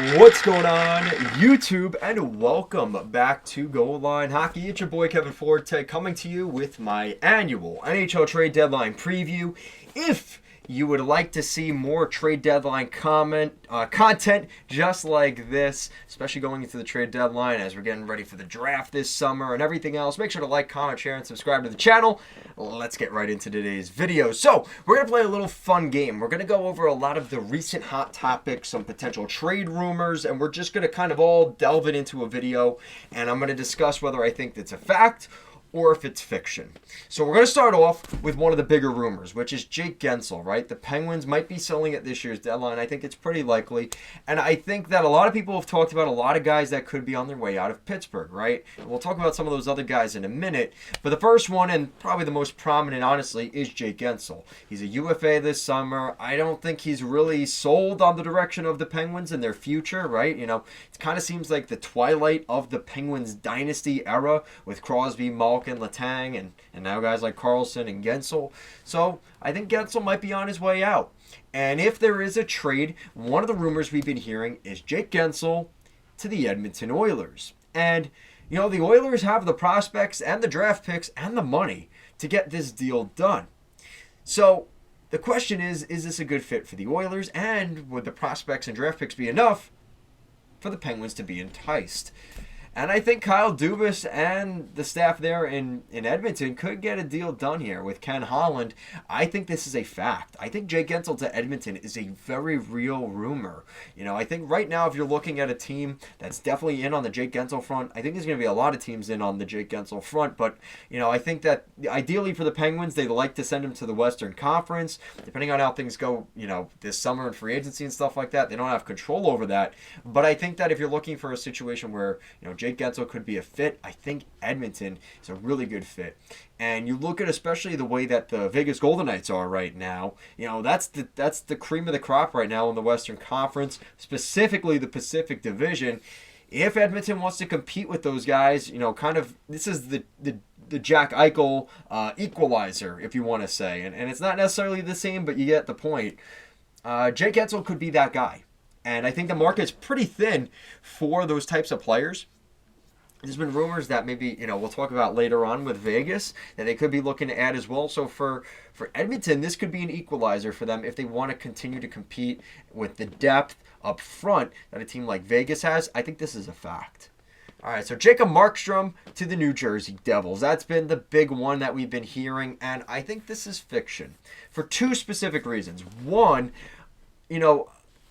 What's going on, YouTube, and welcome back to Goal Line Hockey. It's your boy Kevin Forte coming to you with my annual NHL trade deadline preview. If you would like to see more trade deadline content just like this, especially going into the trade deadline as we're getting ready for the draft this summer and everything else, make sure to like, comment, share, and subscribe to the channel. Let's get right into today's video. So, we're going to play a little fun game. We're going to go over a lot of the recent hot topics, some potential trade rumors, and we're just going to kind of all delve it into a video, and I'm going to discuss whether I think that's a fact or if it's fiction. So we're going to start off with one of the bigger rumors, which is Jake Guentzel, right? The Penguins might be selling at this year's deadline. I think it's pretty likely. And I think that a lot of people have talked about a lot of guys that could be on their way out of Pittsburgh, right? And we'll talk about some of those other guys in a minute. But the first one, and probably the most prominent, honestly, is Jake Guentzel. He's a UFA this summer. I don't think he's really sold on the direction of the Penguins and their future, right? You know, it kind of seems like the twilight of the Penguins dynasty era with Crosby, Malkin, Letang, and now guys like Carlson and Guentzel. So I think Guentzel might be on his way out. And if there is a trade, one of the rumors we've been hearing is Jake Guentzel to the Edmonton Oilers. And, you know, the Oilers have the prospects and the draft picks and the money to get this deal done. So the question is this a good fit for the Oilers? And would the prospects and draft picks be enough for the Penguins to be enticed? And I think Kyle Dubas and the staff there in Edmonton could get a deal done here with Ken Holland. I think this is a fact. I think Jake Guentzel to Edmonton is a very real rumor. You know, I think right now if you're looking at a team that's definitely in on the Jake Guentzel front, I think there's going to be a lot of teams in on the Jake Guentzel front. But, you know, I think that ideally for the Penguins, they'd like to send him to the Western Conference. Depending on how things go, you know, this summer and free agency and stuff like that, they don't have control over that. But I think that if you're looking for a situation where, you know, Jake Guentzel could be a fit, I think Edmonton is a really good fit. And you look at especially the way that the Vegas Golden Knights are right now, you know, that's the cream of the crop right now in the Western Conference, specifically the Pacific Division. If Edmonton wants to compete with those guys, you know, kind of, this is the Jack Eichel equalizer, if you want to say. And it's not necessarily the same, but you get the point. Jake Guentzel could be that guy. And I think the market's pretty thin for those types of players. There's been rumors that maybe, you know, we'll talk about later on with Vegas, that they could be looking to add as well. So for Edmonton, this could be an equalizer for them if they want to continue to compete with the depth up front that a team like Vegas has. I think this is a fact. All right, so Jacob Markstrom to the New Jersey Devils. That's been the big one that we've been hearing, and I think this is fiction for two specific reasons. One, you know,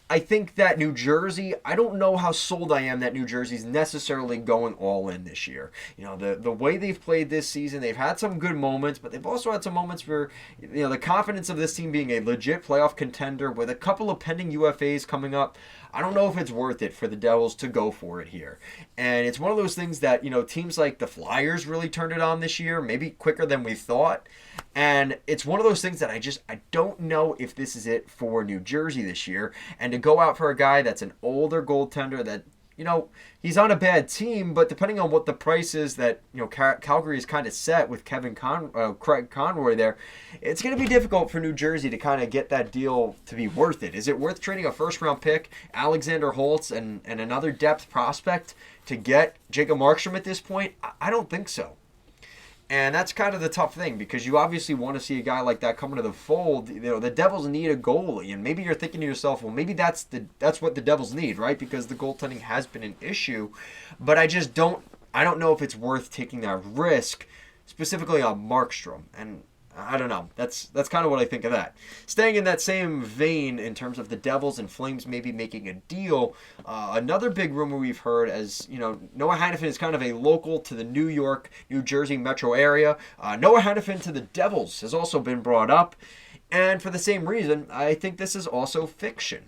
I think that New Jersey, I don't know how sold I am that New Jersey's necessarily going all in this year. You know, the way they've played this season, they've had some good moments, but they've also had some moments where, you know, the confidence of this team being a legit playoff contender with a couple of pending UFAs coming up, I don't know if it's worth it for the Devils to go for it here. And it's one of those things that, you know, teams like the Flyers really turned it on this year, maybe quicker than we thought. And it's one of those things that I don't know if this is it for New Jersey this year. And to go out for a guy that's an older goaltender that, you know, he's on a bad team, but depending on what the price is that, you know, Calgary is kind of set with Craig Conroy there, it's going to be difficult for New Jersey to kind of get that deal to be worth it. Is it worth trading a first-round pick, Alexander Holtz, and another depth prospect to get Jacob Markstrom at this point? I don't think so. And that's kind of the tough thing, because you obviously want to see a guy like that come into the fold. You know, the Devils need a goalie, and maybe you're thinking to yourself, well, maybe that's what the Devils need, right? Because the goaltending has been an issue. But I don't know if it's worth taking that risk, specifically on Markstrom. And I don't know. That's kind of what I think of that. Staying in that same vein in terms of the Devils and Flames maybe making a deal, another big rumor we've heard, as you know, Noah Hanifin is kind of a local to the New York, New Jersey metro area. Noah Hanifin to the Devils has also been brought up, and for the same reason, I think this is also fiction.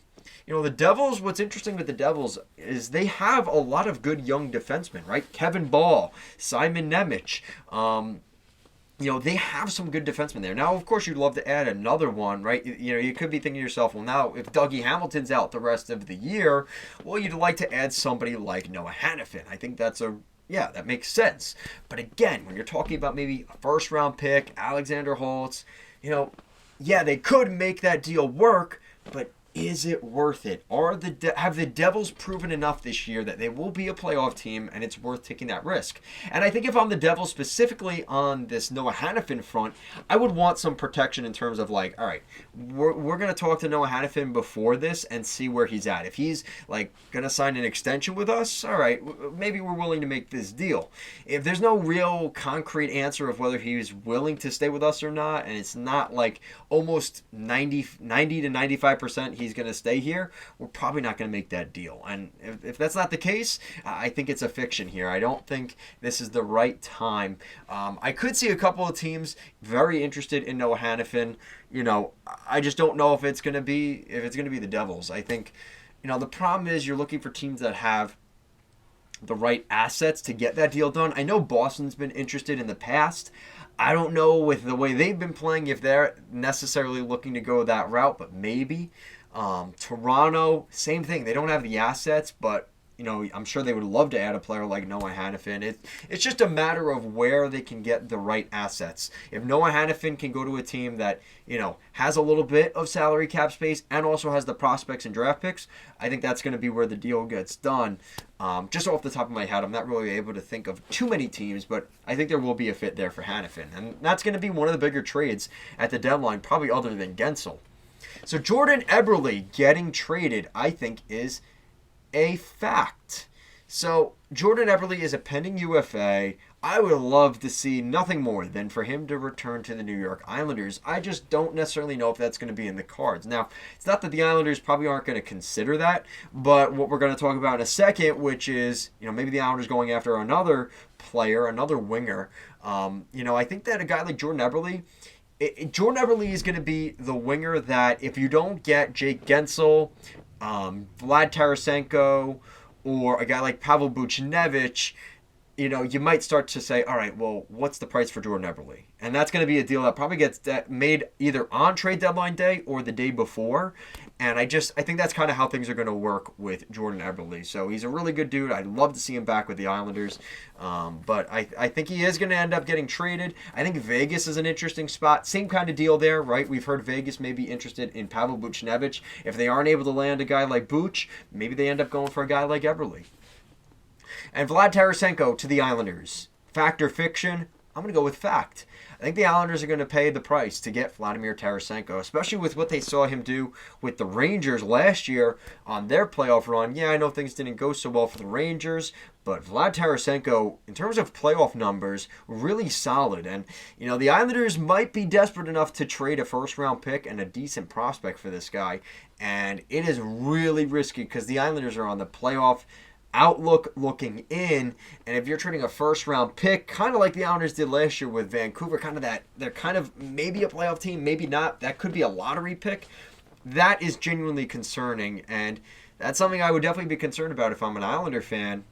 You know, the Devils, what's interesting with the Devils is they have a lot of good young defensemen, right? Kevin Ball, Simon Nemec, you know, they have some good defensemen there. Now, of course, you'd love to add another one, right? You know, you could be thinking to yourself, well, now, if Dougie Hamilton's out the rest of the year, well, you'd like to add somebody like Noah Hanifin. I think that makes sense. But again, when you're talking about maybe a first-round pick, Alexander Holtz, you know, yeah, they could make that deal work, but is it worth it? Have the Devils proven enough this year that they will be a playoff team and it's worth taking that risk? And I think if I'm the Devils, specifically on this Noah Hanifin front, I would want some protection in terms of like, all right, we're going to talk to Noah Hanifin before this and see where he's at. If he's like going to sign an extension with us, all right, maybe we're willing to make this deal. If there's no real concrete answer of whether he's willing to stay with us or not, and it's not like almost 90 to 95% he's going to stay here, we're probably not going to make that deal. And if that's not the case, I think it's a fiction here. I don't think this is the right time. I could see a couple of teams very interested in Noah Hanifin. I just don't know if it's going to be the Devils. I think, the problem is you're looking for teams that have the right assets to get that deal done. I know Boston's been interested in the past. I don't know with the way they've been playing if they're necessarily looking to go that route, but maybe. Toronto, same thing. They don't have the assets, but I'm sure they would love to add a player like Noah Hanifin. It's just a matter of where they can get the right assets. If Noah Hanifin can go to a team that, has a little bit of salary cap space and also has the prospects and draft picks, I think that's going to be where the deal gets done. Just off the top of my head, I'm not really able to think of too many teams, but I think there will be a fit there for Hanifin. And that's going to be one of the bigger trades at the deadline, probably other than Guentzel. So Jordan Eberly getting traded, I think, is a fact. So Jordan Eberly is a pending UFA. I would love to see nothing more than for him to return to the New York Islanders. I just don't necessarily know if that's going to be in the cards. Now, it's not that the Islanders probably aren't going to consider that, but what we're going to talk about in a second, which is, maybe the Islanders going after another player, another winger. I think that a guy like Jordan Eberly, Jordan Eberly is going to be the winger that if you don't get Jake Guentzel, Vlad Tarasenko, or a guy like Pavel Buchnevich, you might start to say, all right, well, what's the price for Jordan Eberly? And that's going to be a deal that probably gets made either on trade deadline day or the day before. And I think that's kind of how things are going to work with Jordan Eberly. So he's a really good dude. I'd love to see him back with the Islanders. But I think he is going to end up getting traded. I think Vegas is an interesting spot. Same kind of deal there, right? We've heard Vegas may be interested in Pavel Buchnevich. If they aren't able to land a guy like Buch, maybe they end up going for a guy like Eberly. And Vlad Tarasenko to the Islanders. Fact or fiction? I'm going to go with fact. I think the Islanders are going to pay the price to get Vladimir Tarasenko, especially with what they saw him do with the Rangers last year on their playoff run. Yeah, I know things didn't go so well for the Rangers, but Vlad Tarasenko, in terms of playoff numbers, really solid. And, the Islanders might be desperate enough to trade a first-round pick and a decent prospect for this guy. And it is really risky because the Islanders are on the playoff outlook looking in, and if you're trading a first round pick, kind of like the Islanders did last year with Vancouver, kind of that they're kind of maybe a playoff team, maybe not, that could be a lottery pick, that is genuinely concerning, and that's something I would definitely be concerned about if I'm an Islander fan,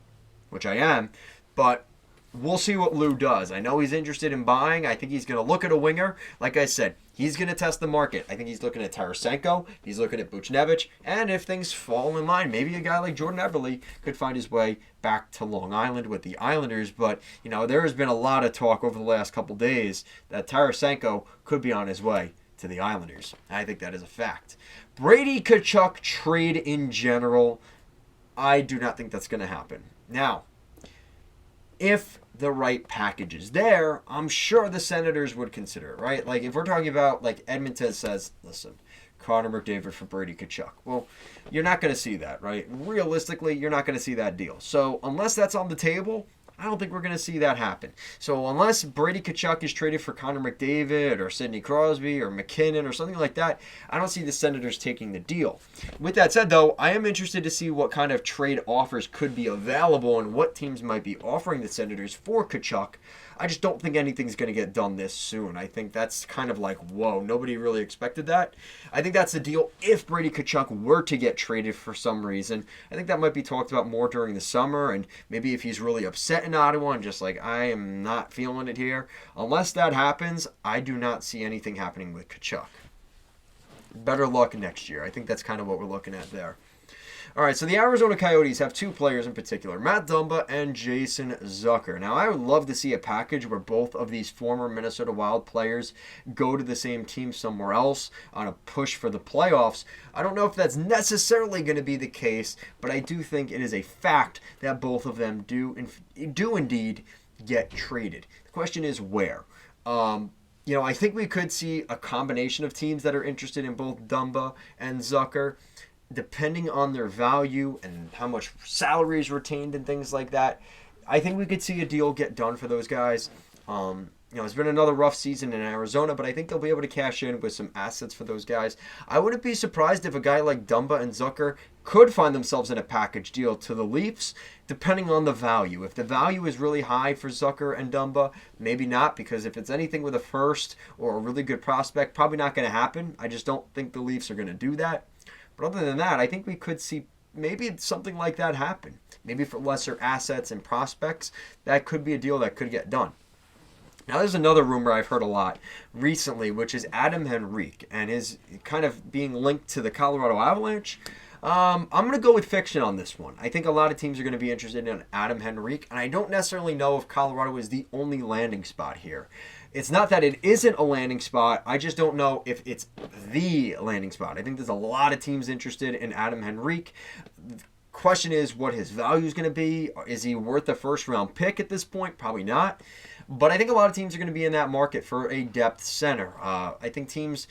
which I am, but we'll see what Lou does. I know he's interested in buying. I think he's going to look at a winger. Like I said, he's going to test the market. I think he's looking at Tarasenko. He's looking at Buchnevich. And if things fall in line, maybe a guy like Jordan Eberly could find his way back to Long Island with the Islanders. But, there has been a lot of talk over the last couple days that Tarasenko could be on his way to the Islanders. I think that is a fact. Brady Kase trade in general, I do not think that's going to happen. Now, if the right package is there, I'm sure the Senators would consider it, right? Like, if we're talking about, like, Edmonton says, listen, Connor McDavid for Brady Kase. Well, you're not going to see that, right? Realistically, you're not going to see that deal. So, unless that's on the table, I don't think we're going to see that happen. So, unless Brady Kase is traded for Connor McDavid or Sidney Crosby or McKinnon or something like that, I don't see the Senators taking the deal. With that said, though, I am interested to see what kind of trade offers could be available and what teams might be offering the Senators for Kase. I just don't think anything's going to get done this soon. I think that's kind of like, whoa, nobody really expected that. I think that's the deal if Brady Kase were to get traded for some reason. I think that might be talked about more during the summer, and maybe if he's really upset in Ottawa and just like, I am not feeling it here. Unless that happens, I do not see anything happening with Kase. Better luck next year. I think that's kind of what we're looking at there. All right, so the Arizona Coyotes have two players in particular, Matt Dumba and Jason Zucker. Now, I would love to see a package where both of these former Minnesota Wild players go to the same team somewhere else on a push for the playoffs. I don't know if that's necessarily going to be the case, but I do think it is a fact that both of them do indeed get traded. The question is where. I think we could see a combination of teams that are interested in both Dumba and Zucker, depending on their value and how much salary is retained and things like that. I think we could see a deal get done for those guys. It's been another rough season in Arizona, but I think they'll be able to cash in with some assets for those guys. I wouldn't be surprised if a guy like Dumba and Zucker could find themselves in a package deal to the Leafs, depending on the value. If the value is really high for Zucker and Dumba, maybe not, because if it's anything with a first or a really good prospect, probably not going to happen. I just don't think the Leafs are going to do that. But other than that, I think we could see maybe something like that happen. Maybe for lesser assets and prospects, that could be a deal that could get done. Now, there's another rumor I've heard a lot recently, which is Adam Henrik and his kind of being linked to the Colorado Avalanche. I'm going to go with fiction on this one. I think a lot of teams are going to be interested in Adam Henrik, and I don't necessarily know if Colorado is the only landing spot here. It's not that it isn't a landing spot. I just don't know if it's the landing spot. I think there's a lot of teams interested in Adam Henrik. The question is what his value is going to be. Is he worth a first-round pick at this point? Probably not. But I think a lot of teams are going to be in that market for a depth center. I think teams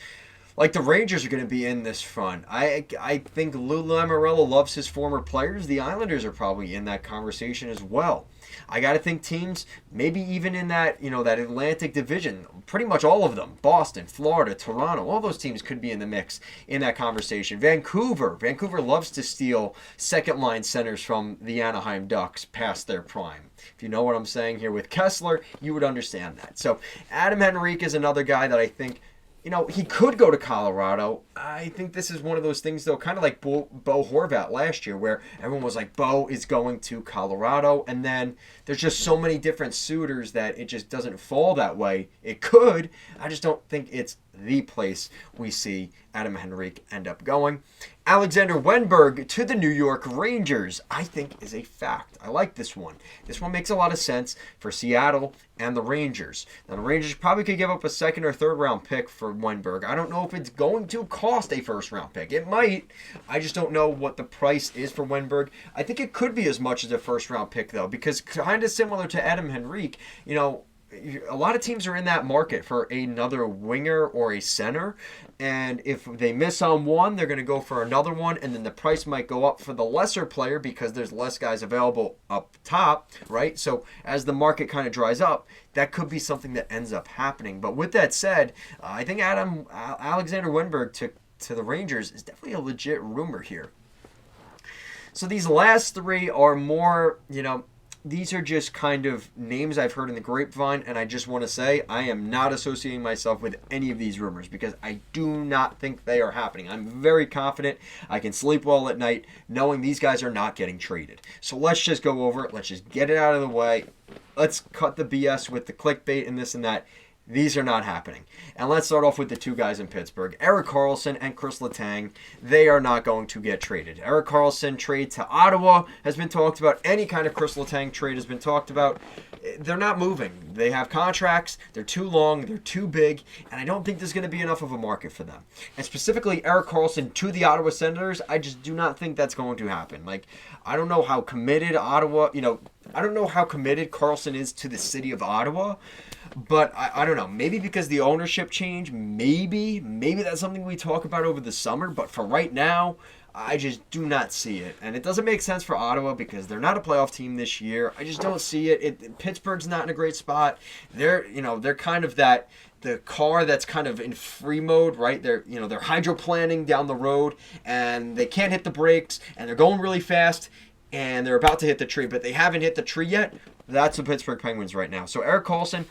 like the Rangers are going to be in this front. I think Lou Lamoriello loves his former players. The Islanders are probably in that conversation as well. I got to think teams, maybe even in that, that Atlantic division, pretty much all of them, Boston, Florida, Toronto, all those teams could be in the mix in that conversation. Vancouver loves to steal second-line centers from the Anaheim Ducks past their prime. If you know what I'm saying here with Kessler, you would understand that. So Adam Henrik is another guy that I think, he could go to Colorado. I think this is one of those things, though, kind of like Bo Horvat last year, where everyone was like, Bo is going to Colorado, and then there's just so many different suitors that it just doesn't fall that way. It could. I just don't think it's the place we see Adam Henrik end up going. Alexander Wennberg to the New York Rangers, I think, is a fact. I like this one. This one makes a lot of sense for Seattle and the Rangers. Now, the Rangers probably could give up a second or third round pick for Wennberg. I don't know if it's going to cost a first round pick. It might. I just don't know what the price is for Wennberg. I think it could be as much as a first round pick, though, because kind of similar to Adam Henrik, a lot of teams are in that market for another winger or a center, and if they miss on one, they're going to go for another one, and then the price might go up for the lesser player because there's less guys available up top, right? So as the market kind of dries up, that could be something that ends up happening. But with that said, I think Alexander Wennberg to the Rangers is definitely a legit rumor here. So these last three are more, these are just kind of names I've heard in the grapevine, and I just want to say I am not associating myself with any of these rumors because I do not think they are happening. I'm very confident I can sleep well at night knowing these guys are not getting traded. So let's just go over it. Let's just get it out of the way. Let's cut the BS with the clickbait and this and that. These are not happening. And let's start off with the two guys in Pittsburgh. Erik Karlsson and Chris Letang. They are not going to get traded. Erik Karlsson trade to Ottawa has been talked about. Any kind of Chris Letang trade has been talked about. They're not moving. They have contracts. They're too long. They're too big. And I don't think there's going to be enough of a market for them. And specifically, Erik Karlsson to the Ottawa Senators, I just do not think that's going to happen. I don't know how committed I don't know how committed Karlsson is to the city of Ottawa. But I don't know, maybe because the ownership change, maybe that's something we talk about over the summer. But for right now, I just do not see it. And it doesn't make sense for Ottawa because they're not a playoff team this year. I just don't see it. Pittsburgh's not in a great spot. They're kind of the car that's kind of in free mode, right? They're hydroplaning down the road and they can't hit the brakes and they're going really fast and they're about to hit the tree, but they haven't hit the tree yet. That's the Pittsburgh Penguins right now. So Erik Karlsson,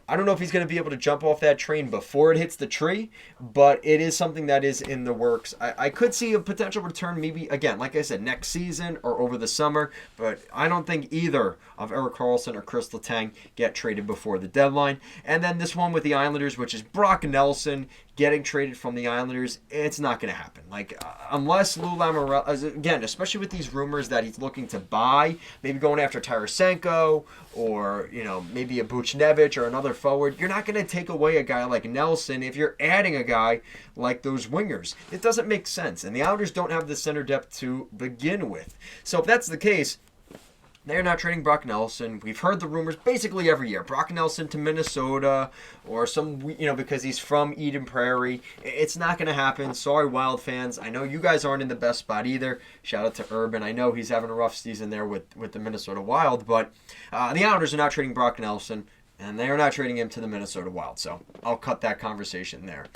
I don't know if he's going to be able to jump off that train before it hits the tree, but it is something that is in the works. I could see a potential return maybe, again, like I said, next season or over the summer, but I don't think either of Erik Karlsson or Chris Letang get traded before the deadline. And then this one with the Islanders, which is Brock Nelson getting traded from the Islanders, it's not going to happen. Like, unless Lou Lamoriello, again, especially with these rumors that he's looking to buy, maybe going after Tarasenko or, maybe a Buchnevich or another forward, you're not going to take away a guy like Nelson if you're adding a guy like those wingers. It doesn't make sense. And the Islanders don't have the center depth to begin with. So if that's the case, they're not trading Brock Nelson. We've heard the rumors basically every year. Brock Nelson to Minnesota or because he's from Eden Prairie. It's not going to happen. Sorry, Wild fans. I know you guys aren't in the best spot either. Shout out to Urban. I know he's having a rough season there with the Minnesota Wild. But the Islanders are not trading Brock Nelson, and they are not trading him to the Minnesota Wild. So I'll cut that conversation there.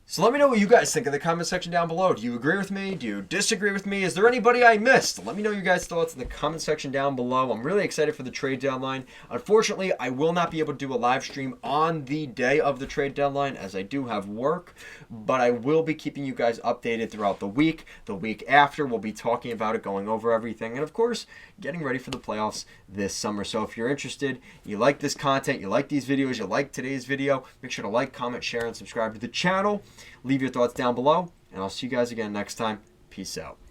So let me know what you guys think in the comment section down below. Do you agree with me? Do you disagree with me? Is there anybody I missed? Let me know your guys' thoughts in the comment section down below. I'm really excited for the trade deadline. Unfortunately, I will not be able to do a live stream on the day of the trade deadline as I do have work, but I will be keeping you guys updated throughout the week. The week after, we'll be talking about it, going over everything, and of course, getting ready for the playoffs this summer. So if you're interested, you like this content, you like these videos, you like today's video, make sure to like, comment, share, and subscribe to the channel. Leave your thoughts down below, and I'll see you guys again next time. Peace out.